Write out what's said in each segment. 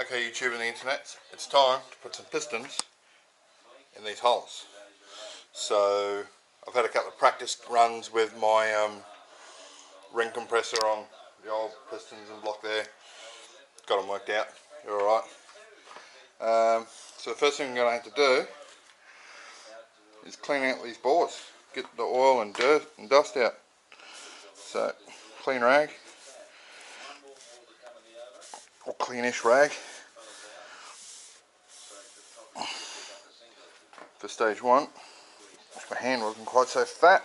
Okay, YouTube and the internet, it's time to put some pistons in these holes. So I've had a couple of practice runs with my ring compressor on the old pistons and block there. Got them worked out, you're alright. So the first thing I'm going to have to do is clean out these bores, get the oil and dirt and dust out. So clean rag, or cleanish rag for stage one. My hand wasn't quite so fat.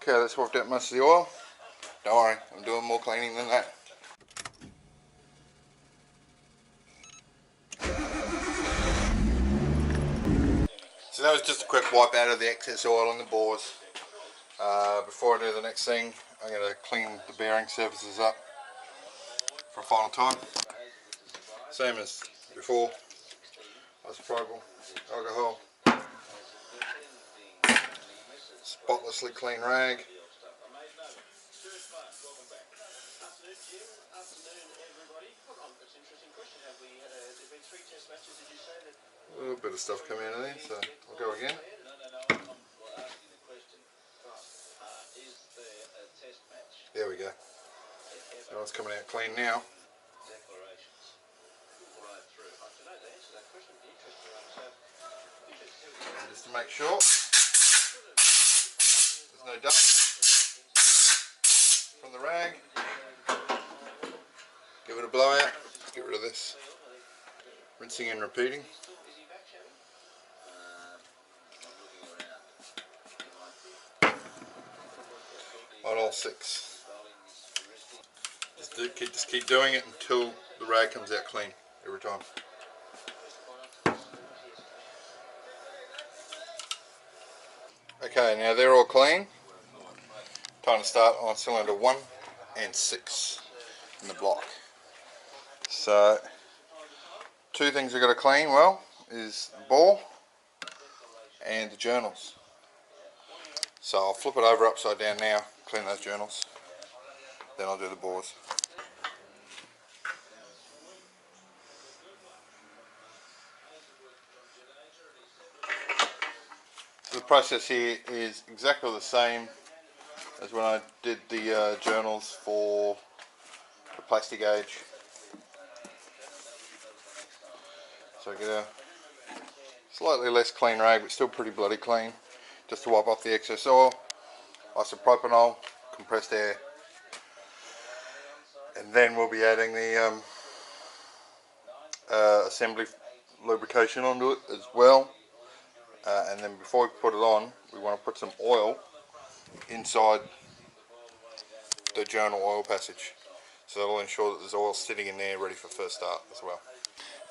Okay, that's swapped out most of the oil. Don't worry, I'm doing more cleaning than that. So that was just a quick wipe out of the excess oil in the bores. Before I do the next thing, I'm going to clean the bearing surfaces up for a final time. Same as before, isopropyl alcohol, spotlessly clean rag. A little bit of stuff coming out of there, so I'll go again. There we go. So it's coming out clean now. And just to make sure there's no dust from the rag, give it a blowout. Let's get rid of this. Rinsing and repeating. On all six. Just keep doing it until the rag comes out clean every time. Okay, now they're all clean. Time to start on cylinder 1 and 6 in the block. So, two things I've got to clean well is the bore and the journals. So I'll flip it over upside down now, clean those journals, then I'll do the bores. The process here is exactly the same as when I did the journals for the plastic gauge. So I get a slightly less clean rag, but still pretty bloody clean, just to wipe off the excess oil, isopropyl, compressed air, and then we'll be adding the assembly lubrication onto it as well. And then before we put it on, we want to put some oil inside the journal oil passage, so that'll ensure that there's oil sitting in there ready for first start as well.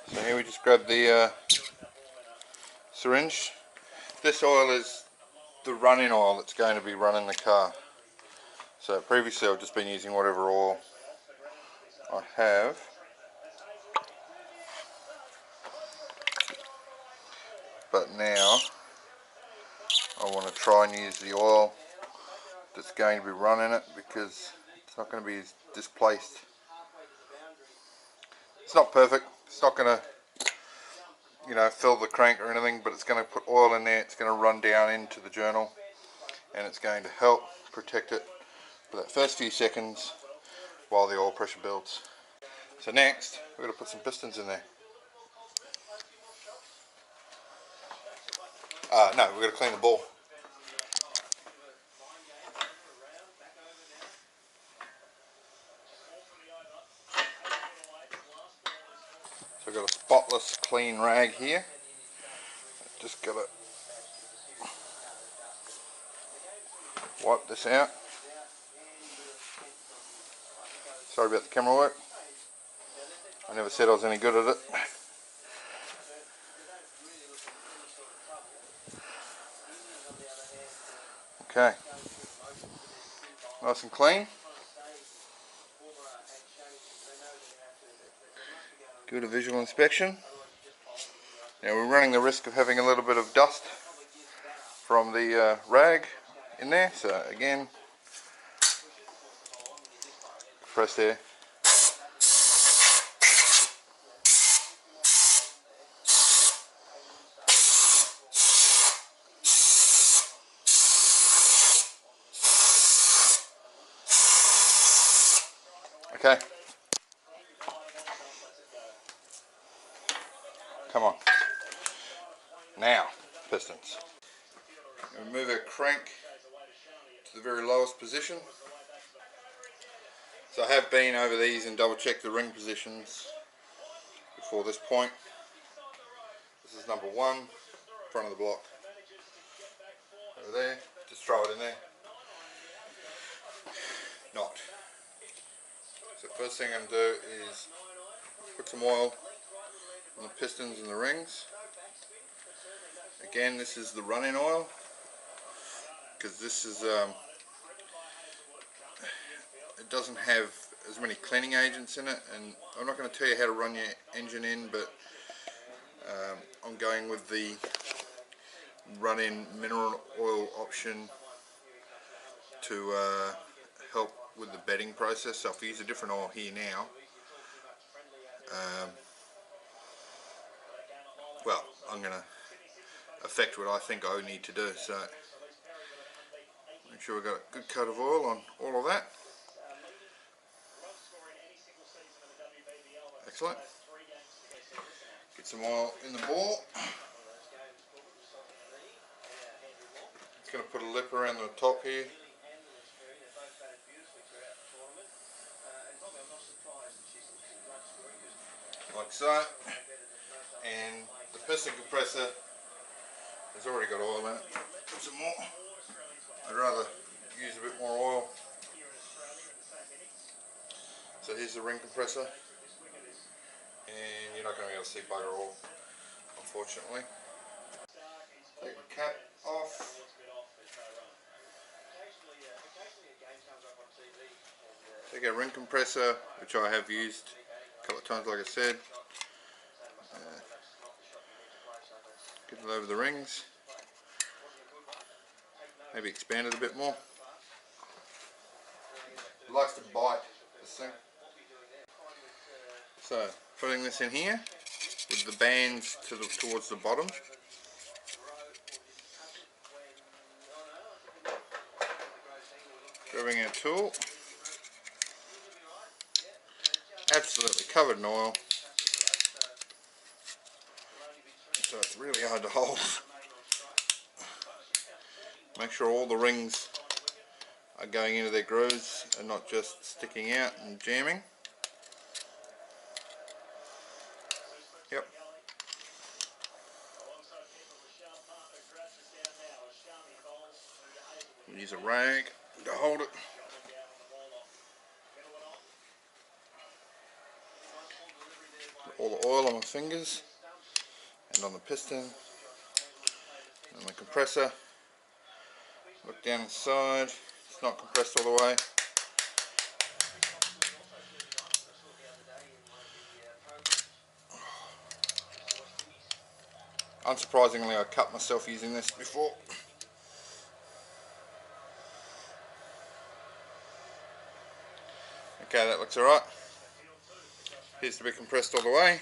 So here we just grab the syringe. This oil is the running oil that's going to be running the car. So previously I've just been using whatever oil I have. But now I want to try and use the oil that's going to be running it, because it's not going to be displaced. It's not perfect, it's not going to, you know, fill the crank or anything, but it's going to put oil in there, it's going to run down into the journal, and it's going to help protect it for that first few seconds while the oil pressure builds. So next, we're going to put some pistons in there. No, we're going to clean the bore. So I've got a spotless clean rag here. Just got to wipe this out. Sorry about the camera work. I never said I was any good at it. Okay, nice and clean. Good a visual inspection. Now we're running the risk of having a little bit of dust from the rag in there, so again, compress there. Okay. Come on. Now, pistons. We'll move our crank to the very lowest position. So I have been over these and double checked the ring positions before this point. This is number 1, front of the block. Over there, just throw it in there. Not. So first thing I'm going to do is put some oil on the pistons and the rings. Again, this is the run-in oil, because this is it doesn't have as many cleaning agents in it, and I'm not going to tell you how to run your engine in, but I'm going with the run-in mineral oil option to help with the bedding process. So if we use a different oil here now, well, I'm going to affect what I think I need to do. So make sure we've got a good coat of oil on all of that. Excellent. Get some oil in the ball. It's going to put a lip around the top here. Like so. And the piston compressor has already got oil in it. Put some more. I'd rather use a bit more oil. So here's the ring compressor. And you're not going to be able to see bugger all, unfortunately. Take the cap off. Take our ring compressor, which I have used a couple of times, like I said. Get it over the rings. Maybe expand it a bit more. It likes to bite, this thing. So, putting this in here with the bands towards the bottom. Grabbing our tool. Absolutely covered in oil. So it's really hard to hold. Make sure all the rings are going into their grooves and not just sticking out and jamming. Yep. Use a rag to hold it. Put all the oil on my fingers and on the piston and the compressor. Look down inside, it's not compressed all the way. Unsurprisingly, I cut myself using this before. Okay, that looks alright. Appears to be compressed all the way.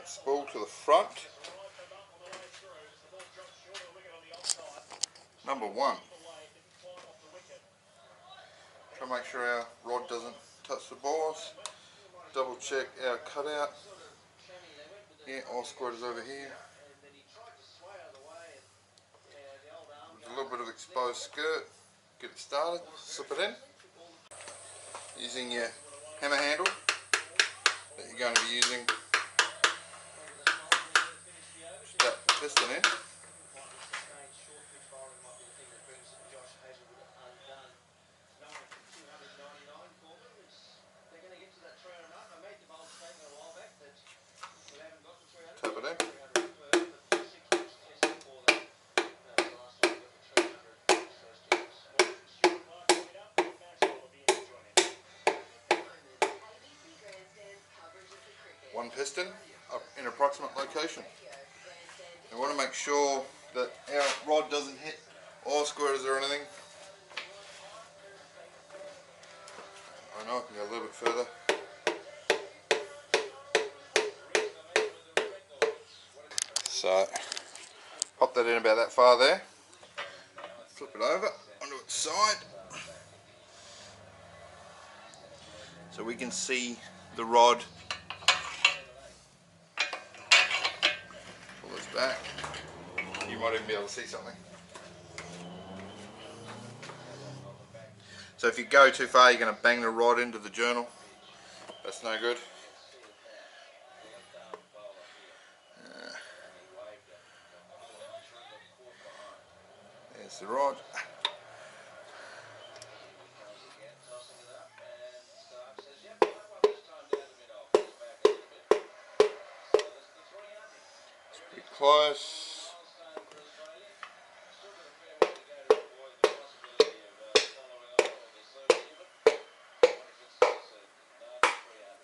Spool to the front. Number 1. Try to make sure our rod doesn't touch the bores. Double check our cutout. Yeah, all squared is over here. With a little bit of exposed skirt. Get it started, slip it in. Using your hammer handle that you're going to be using. Strap the piston in. Tap it in. One piston up in approximate location. I want to make sure that our rod doesn't hit oil squirters or anything. I know I can go a little bit further. So, pop that in about that far there. Flip it over onto its side. So we can see the rod. Pull this back. You might even be able to see something. So if you go too far, you're going to bang the rod into the journal. That's no good. There's the rod. It's pretty close.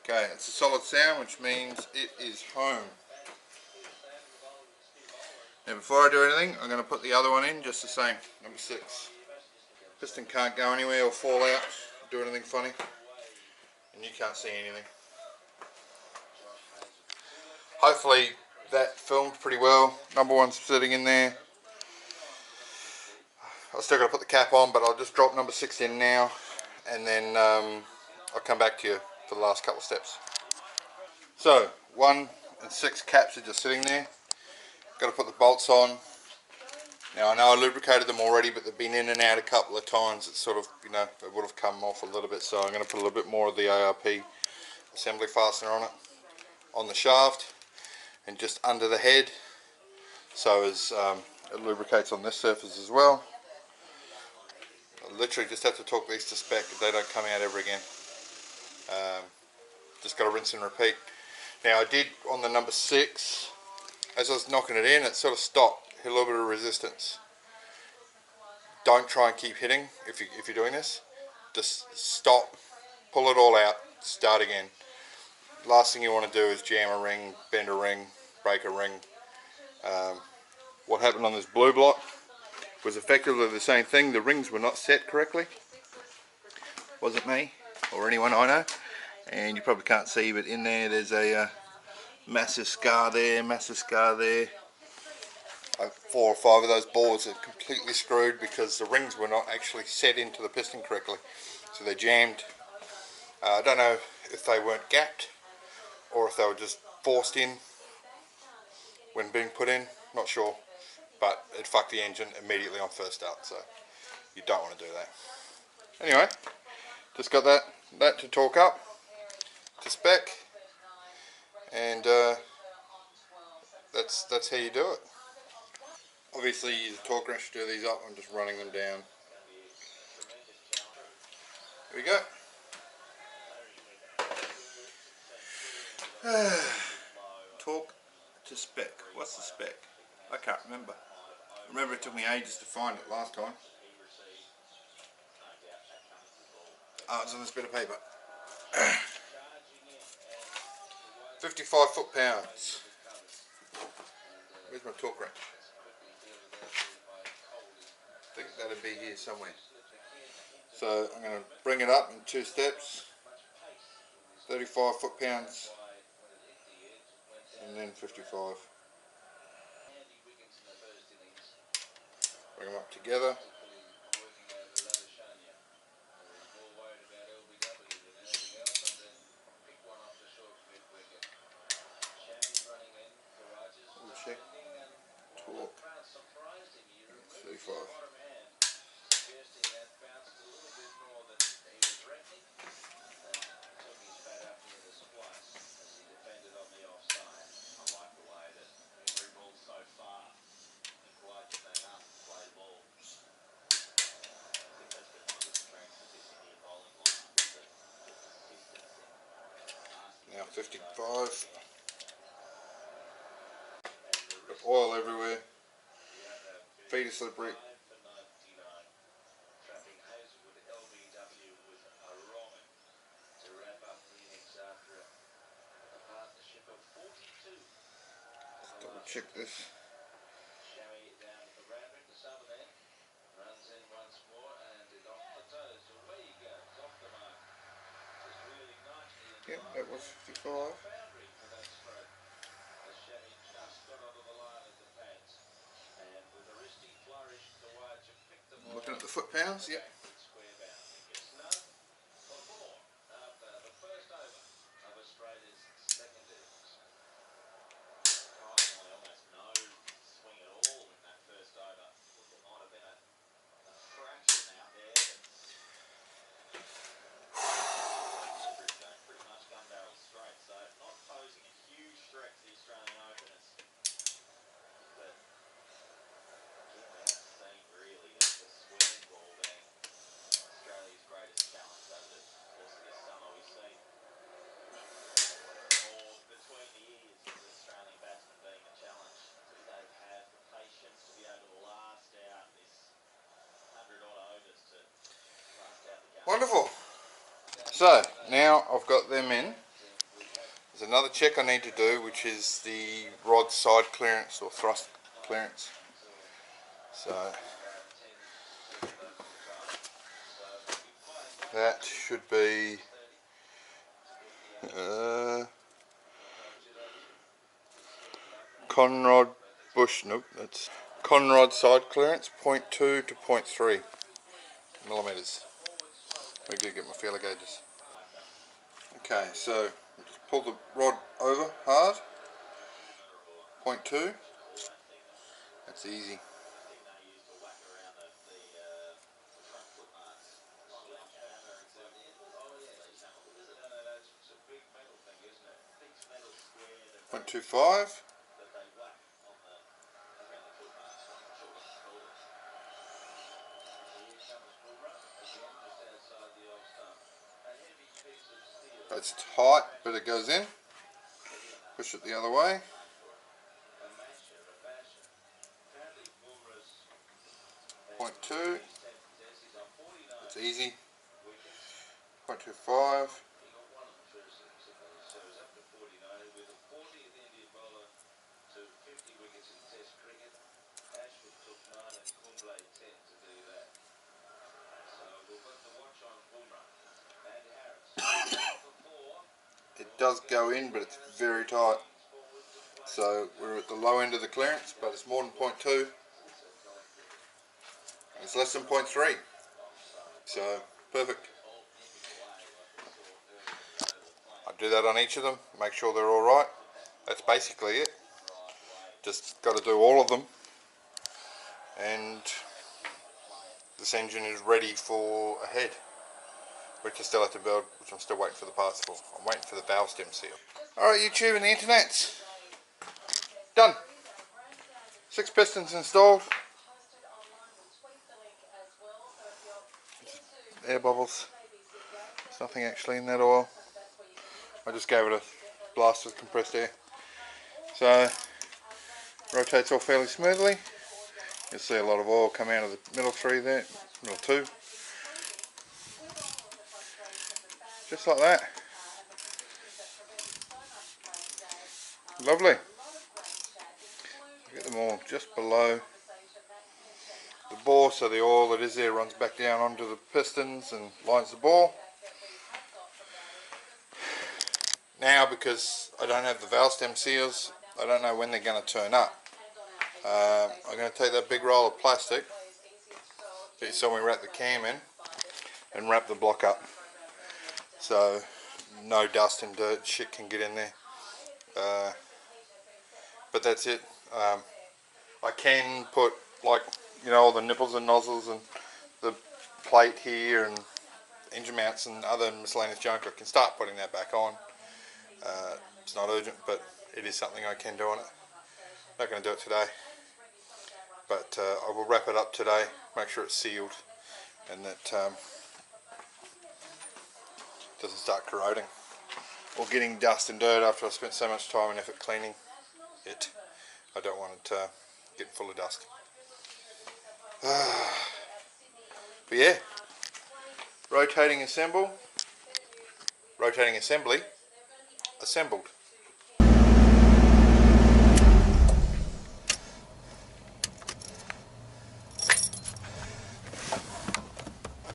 Okay, it's a solid sound, which means it is home. Now before I do anything, I'm going to put the other one in just the same, number 6. Piston can't go anywhere or fall out, do anything funny, and you can't see anything. Hopefully that filmed pretty well. Number 1's sitting in there. I've still got to put the cap on, but I'll just drop number 6 in now, and then I'll come back to you for the last couple of steps. So 1 and 6 caps are just sitting there. Got to put the bolts on. Now I know I lubricated them already, but they've been in and out a couple of times. It's sort of, you know, it would have come off a little bit, so I'm going to put a little bit more of the ARP assembly fastener on it, on the shaft and just under the head, so as it lubricates on this surface as well. I literally just have to torque these to spec if they don't come out ever again. Just got to rinse and repeat. Now I did on the number 6, as I was knocking it in, it sort of stopped, hit a little bit of resistance. Don't try and keep hitting if you're doing this. Just stop, pull it all out, start again. Last thing you want to do is jam a ring, bend a ring, break a ring. What happened on this blue block was effectively the same thing. The rings were not set correctly. Wasn't me or anyone I know. And you probably can't see, but in there there's a massive scar there, massive scar there. 4 or 5 of those boards are completely screwed because the rings were not actually set into the piston correctly, so they jammed. I don't know if they weren't gapped or if they were just forced in when being put in, not sure, but it fucked the engine immediately on first start, so you don't want to do that. Anyway, just got that to torque up to spec, and that's how you do it. Obviously you use a torque wrench to do these up. I'm just running them down. Here we go. Torque to spec. What's the spec? I can't remember. Remember it took me ages to find it last time. Oh, it's on this bit of paper. 55 foot-pounds. Where's my torque wrench? I think that'd be here somewhere. So I'm going to bring it up in 2 steps. 35 foot-pounds and then 55. Bring them up together. Check torque 35. Now 55. Got oil everywhere. Feet are slippery. Let's double check this. Yep, that was 55. Looking at the foot pounds, yep. Wonderful. So now I've got them in. There's another check I need to do, which is the rod side clearance or thrust clearance. So that should be Conrod bush, nope, that's Conrod side clearance 0.2 to 0.3 millimeters. I do get my feeler gauges. Okay, so just pull the rod over hard, 0.2, that's easy. .25. That's tight, but it goes in. Push it the other way. .2. It's easy. 0.25. It does go in, but it's very tight. So we're at the low end of the clearance, but it's more than 0.2. It's less than 0.3. So perfect. I do that on each of them, make sure they're all right. That's basically it. Just got to do all of them, and this engine is ready for a head, which I still have to build, which I'm still waiting for the parts for. I'm waiting for the valve stem seal. Alright, YouTube and the internet, done. 6 pistons installed. Air bubbles. There's nothing actually in that oil. I just gave it a blast with compressed air. So rotates all fairly smoothly. You'll see a lot of oil come out of the middle 3 there, middle 2. Just like that. Lovely. Get them all just below the bore, so the oil that is there runs back down onto the pistons and lines the bore. Now, because I don't have the valve stem seals, I don't know when they're going to turn up. I'm going to take that big roll of plastic that you saw me wrap the cam in and wrap the block up, so no dust and dirt shit can get in there. But that's it. I can put, like, you know, all the nipples and nozzles and the plate here and engine mounts and other miscellaneous junk. I can start putting that back on. It's not urgent, but it is something I can do on it. Not going to do it today, but I will wrap it up today, make sure it's sealed and that doesn't start corroding or getting dust and dirt after I've spent so much time and effort cleaning it. I don't want it getting full of dust. But yeah, rotating assembly, assembled.